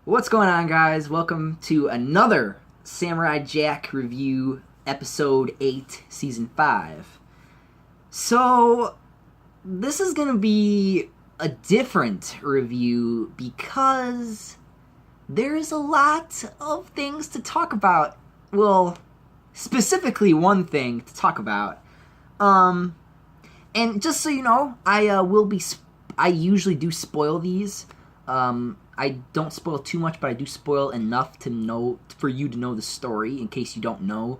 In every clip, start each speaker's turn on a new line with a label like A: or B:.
A: What's going on, guys? Welcome to another Samurai Jack review, episode 8, season 5. So, this is going to be a different review because there's a lot of things to talk about. Well, specifically one thing to talk about. And just so you know, I usually do spoil these. I don't spoil too much, but I do spoil enough for you to know the story, in case you don't know.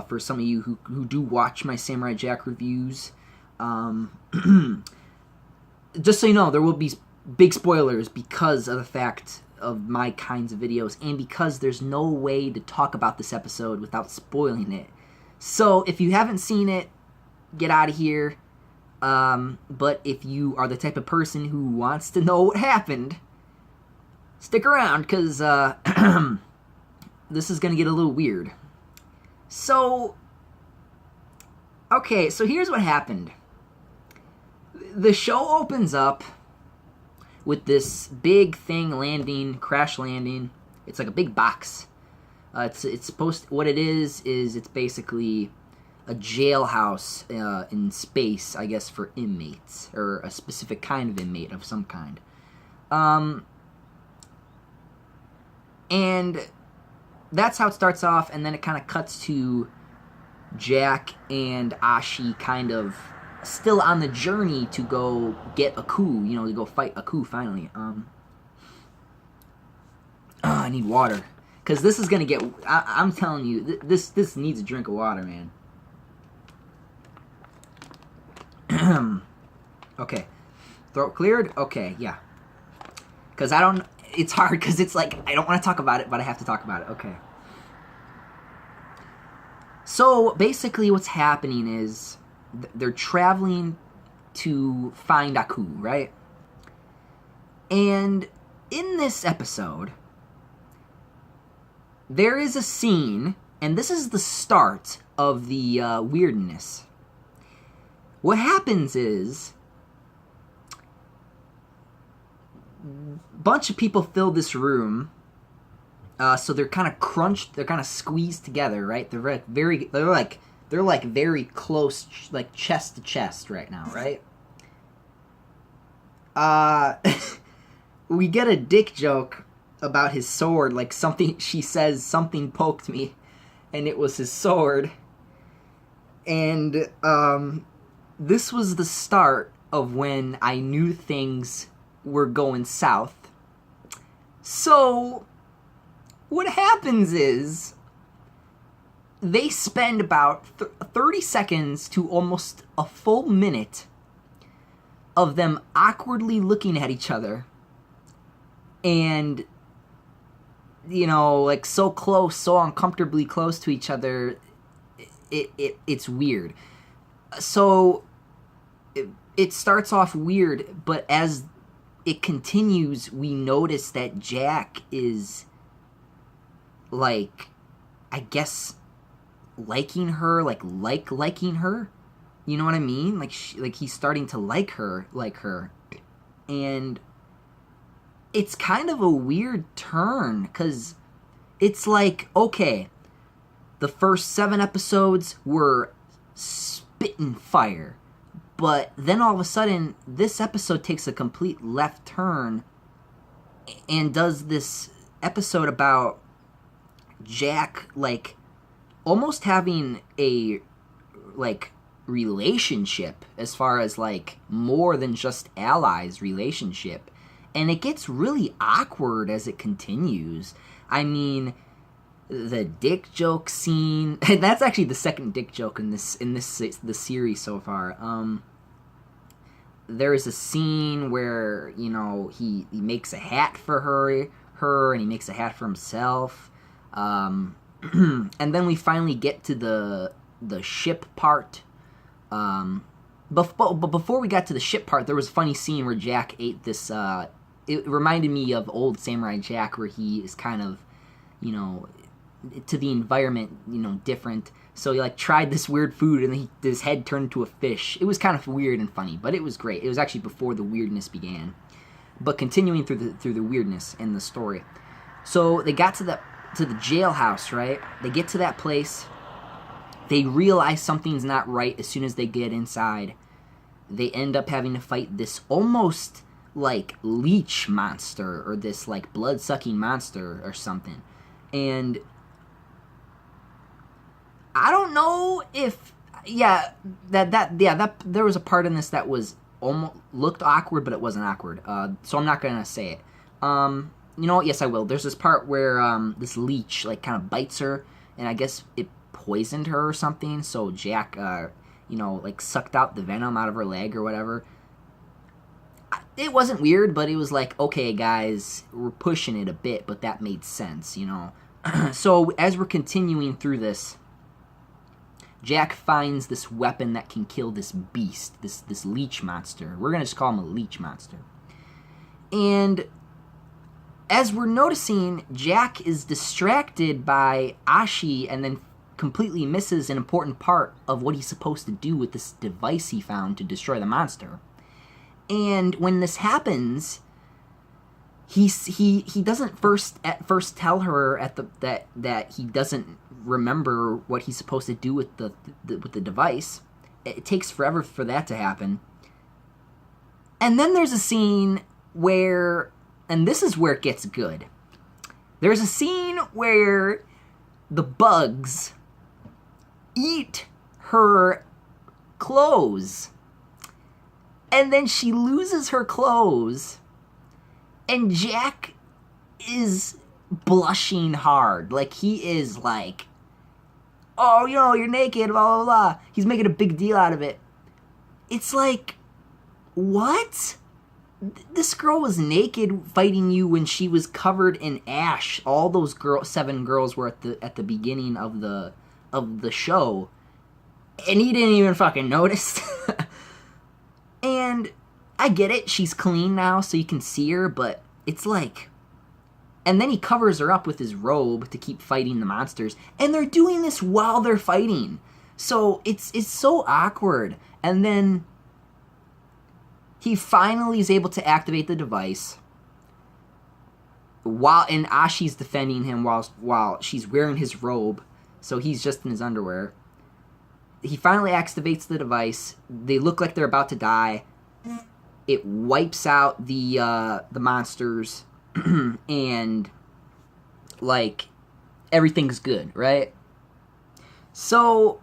A: For some of you who do watch my Samurai Jack reviews, just so you know, there will be big spoilers because of the fact of my kinds of videos, and because there's no way to talk about this episode without spoiling it. So if you haven't seen it, get out of here. But if you are the type of person who wants to know what happened, stick around, because this is going to get a little weird. So, okay, so here's what happened. The show opens up with this big thing crash landing. It's like a big box. It's supposed to, what it is it's basically a jailhouse in space, I guess, for inmates, or a specific kind of inmate of some kind. And that's how it starts off, and then it kind of cuts to Jack and Ashi kind of still on the journey to go get a coup, to go fight a coup finally. I need water, because this is going to get, I'm telling you, this needs a drink of water, man. Okay, throat cleared? Okay, yeah. Because it's hard, because it's like, I don't want to talk about it, but I have to talk about it. Okay. So, basically what's happening is, they're traveling to find Aku, right? And in this episode, there is a scene, and this is the start of the weirdness. What happens is, bunch of people fill this room, so they're kind of crunched, they're kind of squeezed together, right? They're very close, like chest to chest right now, right? We get a dick joke about his sword, like she says something poked me, and it was his sword. And this was the start of when I knew things were going south. So, what happens is, they spend about 30 seconds to almost a full minute of them awkwardly looking at each other. And, like so close, so uncomfortably close to each other, it's weird. So, it starts off weird, but as it continues, we notice that Jack is, like, I guess, liking her, liking her. You know what I mean? Like he's starting to like her. And it's kind of a weird turn, because it's like, okay, the first 7 episodes were spitting fire. But then all of a sudden, this episode takes a complete left turn and does this episode about Jack, like, almost having a, like, relationship, as far as, like, more than just allies relationship. And it gets really awkward as it continues. I mean, the dick joke scene, and that's actually the second dick joke in the series so far. There is a scene where, he makes a hat for her, and he makes a hat for himself. And then we finally get to the ship part. But before we got to the ship part, there was a funny scene where Jack ate this, it reminded me of old Samurai Jack, where he is kind of, to the environment, different. So he, like, tried this weird food, and his head turned into a fish. It was kind of weird and funny, but it was great. It was actually before the weirdness began. But continuing through the weirdness in the story. So they got to the jailhouse, right? They get to that place. They realize something's not right as soon as they get inside. They end up having to fight this almost like leech monster, or this like blood-sucking monster or something. And I don't know if that there was a part in this that was almost looked awkward, but it wasn't awkward. So I'm not gonna say it. You know what? Yes, I will. There's this part where this leech like kind of bites her, and I guess it poisoned her or something. So Jack, like sucked out the venom out of her leg or whatever. It wasn't weird, but it was like, okay, guys, we're pushing it a bit, but that made sense, So as we're continuing through this, Jack finds this weapon that can kill this beast, this leech monster. We're going to just call him a leech monster. And as we're noticing, Jack is distracted by Ashi and then completely misses an important part of what he's supposed to do with this device he found to destroy the monster. And when this happens, he doesn't at first tell her that he doesn't remember what he's supposed to do with the device. It takes forever for that to happen. And then there's a scene where, and this is where it gets good. There's a scene where the bugs eat her clothes. And then she loses her clothes, and Jack is blushing hard. Like, he is like, oh, you're naked, blah, blah, blah. He's making a big deal out of it. It's like, what? This girl was naked fighting you when she was covered in ash. All those 7 girls were at the beginning of the show, and he didn't even fucking notice. And I get it, she's clean now, so you can see her, but it's like... And then he covers her up with his robe to keep fighting the monsters, and they're doing this while they're fighting. So it's so awkward. And then he finally is able to activate the device, and Ashi's defending him while she's wearing his robe, so he's just in his underwear. He finally activates the device. They look like they're about to die. It wipes out the monsters, and like everything's good, right? So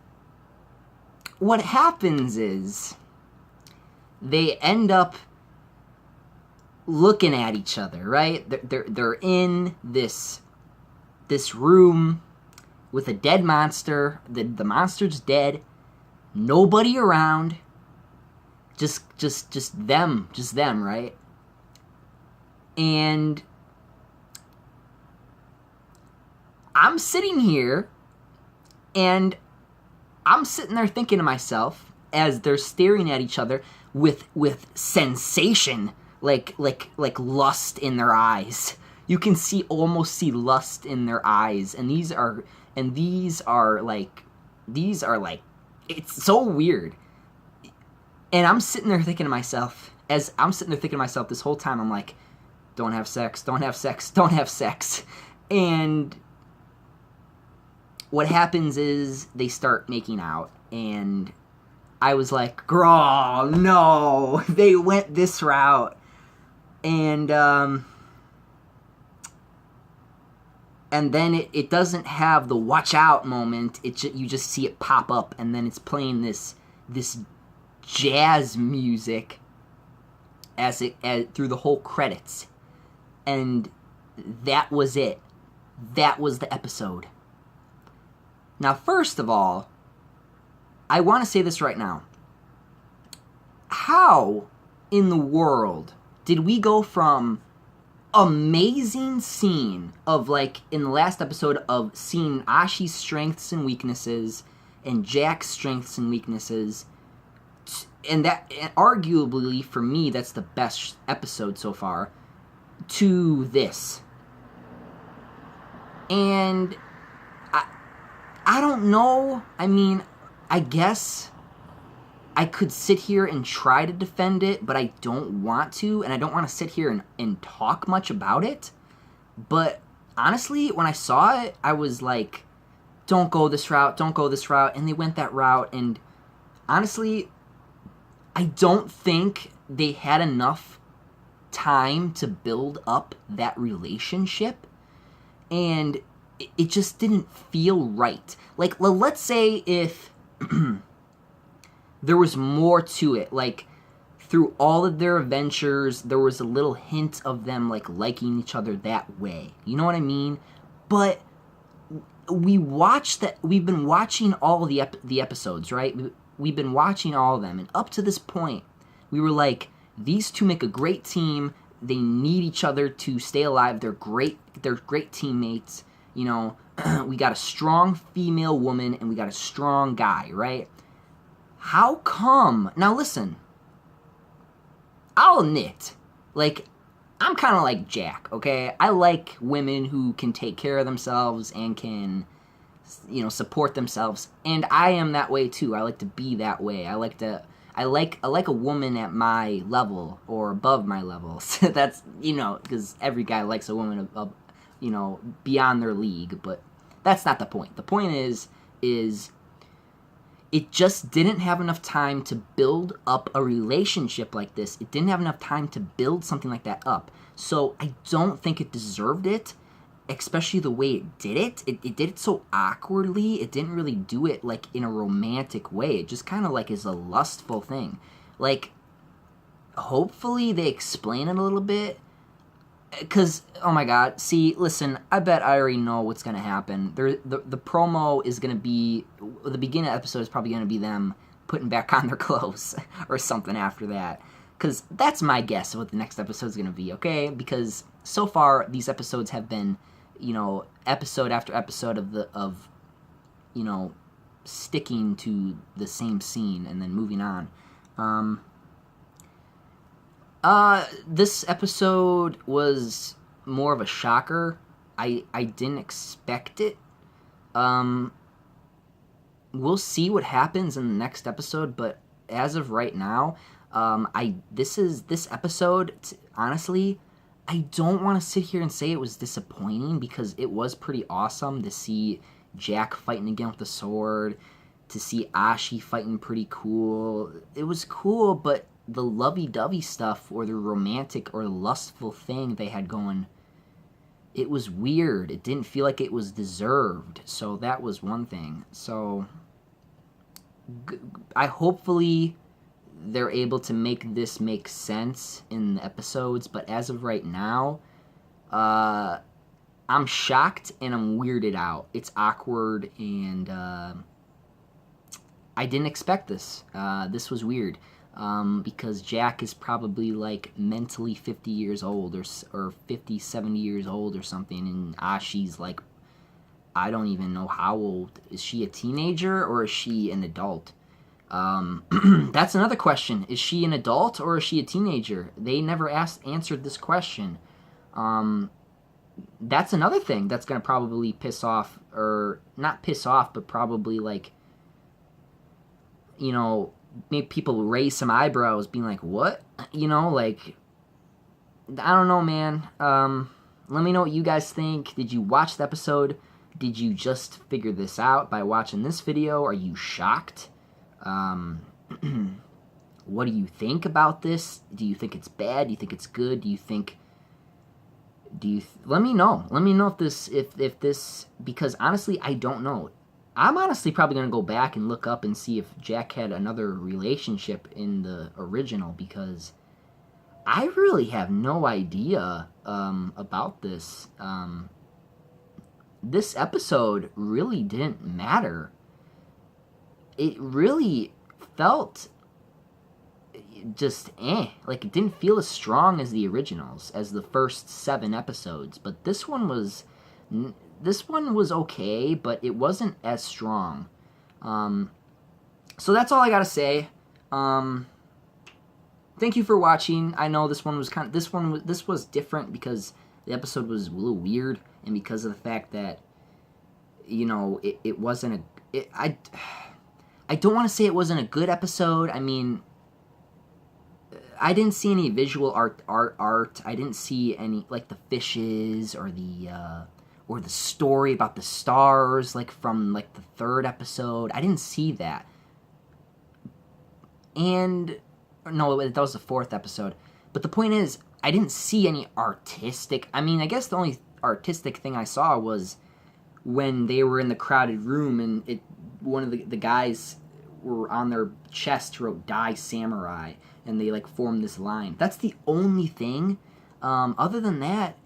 A: what happens is they end up looking at each other, right? They're in this room with a dead monster. The monster's dead. Nobody around. Just them, right? And I'm sitting here, and I'm sitting there thinking to myself as they're staring at each other with sensation, like lust in their eyes. You can almost see lust in their eyes, and these are like, it's so weird. And I'm sitting there thinking to myself, this whole time, I'm like, don't have sex, don't have sex, don't have sex. And what happens is they start making out, and I was like, girl, no, they went this route. And then it doesn't have the watch out moment. You just see it pop up, and then it's playing this jazz music as through the whole credits. And that was it. That was the episode. Now, first of all, I want to say this right now. How in the world did we go from amazing scene of, like, in the last episode, of seeing Ashi's strengths and weaknesses and Jack's strengths and weaknesses, and arguably, for me, that's the best episode so far, to this? And I don't know. I mean, I guess I could sit here and try to defend it, but I don't want to, and I don't want to sit here and talk much about it. But honestly, when I saw it, I was like, don't go this route, don't go this route. And they went that route. And honestly, I don't think they had enough time to build up that relationship. And it just didn't feel right. Like, let's say if there was more to it. Like, through all of their adventures, there was a little hint of them, like, liking each other that way. You know what I mean? But we've been watching all of the episodes, right? We've been watching all of them. And up to this point, we were like, these two make a great team. They need each other to stay alive. They're great teammates. You know, we got a strong female woman and we got a strong guy, right? How come? Now listen, I'll admit, like, I'm kind of like Jack, okay? I like women who can take care of themselves and can, you know, support themselves. And I am that way too. I like to be that way. I like a woman at my level or above my level. So that's, you know, because every guy likes a woman you know, beyond their league. But that's not the point. The point is it just didn't have enough time to build up a relationship like this. It didn't have enough time to build something like that up. So I don't think it deserved it, especially the way it did it. It did it so awkwardly. It didn't really do it, like, in a romantic way. It just kind of, like, is a lustful thing. Like, hopefully they explain it a little bit. Because, oh my god, see, listen, I bet I already know what's going to happen. The promo is going to be, the beginning of the episode is probably going to be them putting back on their clothes or something after that. Because that's my guess of what the next episode is going to be, okay? Because so far, these episodes have been, you know, episode after episode of you know, sticking to the same scene and then moving on. This episode was more of a shocker. I didn't expect it. We'll see what happens in the next episode, but as of right now, this episode, honestly, I don't want to sit here and say it was disappointing because it was pretty awesome to see Jack fighting again with the sword, to see Ashi fighting pretty cool. It was cool, but the lovey-dovey stuff or the romantic or lustful thing they had going, it was weird. It didn't feel like it was deserved. So that was one thing. So hopefully they're able to make this make sense in the episodes, but as of right now, I'm shocked and I'm weirded out. It's awkward and I didn't expect this. This was weird. Because Jack is probably, like, mentally 50 years old or 50, 70 years old or something, and Ashi's, like, I don't even know how old. Is she a teenager or is she an adult? That's another question. Is she an adult or is she a teenager? They never answered this question. That's another thing that's going to probably piss off, or not piss off, but probably, like, you know, make people raise some eyebrows being like, what? You know, like, I don't know, man. Let me know what you guys think. Did you watch the episode? Did you just figure this out by watching this video? Are you shocked? What do you think about this? Do you think it's bad? Do you think it's good? Let me know. Let me know if this, because honestly, I don't know. I'm honestly probably going to go back and look up and see if Jack had another relationship in the original, because I really have no idea about this. This episode really didn't matter. It really felt just like it didn't feel as strong as the originals, as the first 7 episodes, but this one was okay, but it wasn't as strong. So that's all I gotta say. Thank you for watching. I know this was different because the episode was a little weird, and because of the fact that, you know, it wasn't I don't want to say it wasn't a good episode. I mean, I didn't see any visual art. I didn't see any, like, the fishes or the or the story about the stars, like from like the third episode. I didn't see that. And no, that was the fourth episode. But the point is, I didn't see any artistic. I mean, I guess the only artistic thing I saw was when they were in the crowded room and one of the guys were on their chest wrote "Die Samurai," and they like formed this line. That's the only thing. Other than that,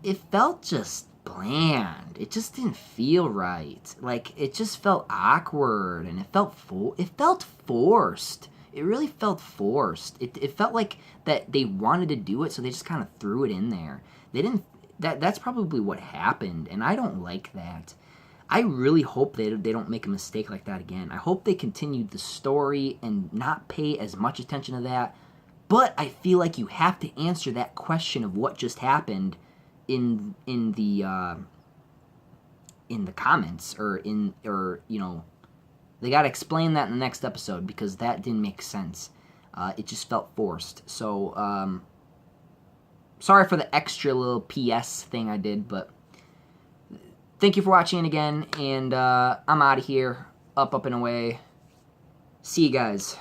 A: it felt just bland. It just didn't feel right. Like, it just felt awkward, and it felt forced. It really felt forced. It felt like that they wanted to do it, so they just kind of threw it in there. They didn't. That's probably what happened, and I don't like that. I really hope they don't make a mistake like that again. I hope they continue the story and not pay as much attention to that. But I feel like you have to answer that question of what just happened in the comments or they got to explain that in the next episode, because that didn't make sense. It just felt forced. So sorry for the extra little PS thing I did, but thank you for watching again, and I'm out of here. Up and away. See you guys.